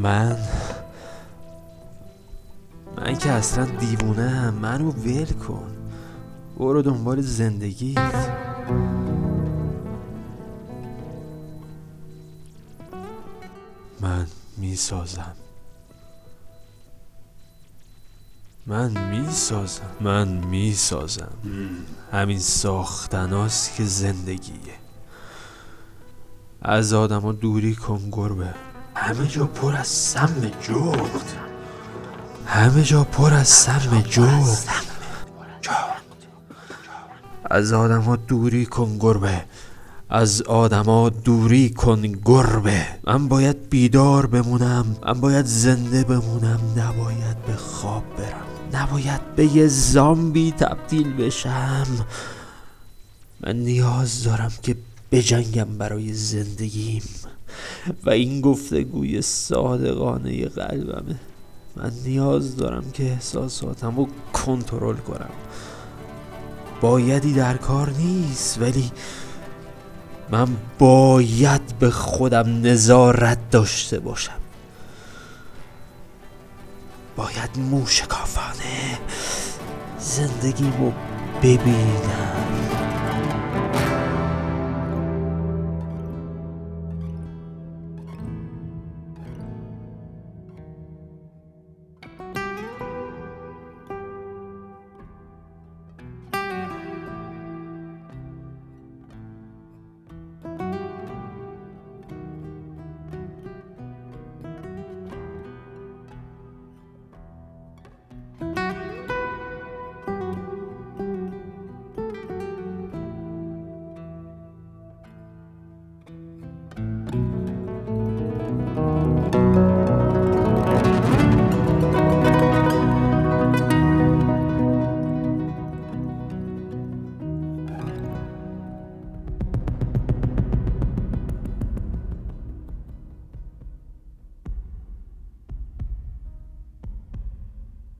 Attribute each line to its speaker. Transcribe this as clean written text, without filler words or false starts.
Speaker 1: من که اصلا دیوونه هم. منو ول کن، برو دنبال زندگیت. من میسازم. همین ساختناست که زندگیه. از آدم دوری کن گربه. همه جا پر از سم جغد. از آدم دوری کن گربه. از آدما دوری کن گربه. من باید بیدار بمونم، من باید زنده بمونم، نباید به خواب برم، نباید به یه زامبی تبدیل بشم. من نیاز دارم که بجنگم برای زندگیم و این گفتگوی صادقانه قلبمه. من نیاز دارم که احساساتم رو کنترل کنم. بایدی در کار نیست، ولی من باید به خودم نظارت داشته باشم. باید موشکافانه زندگیمو ببینم.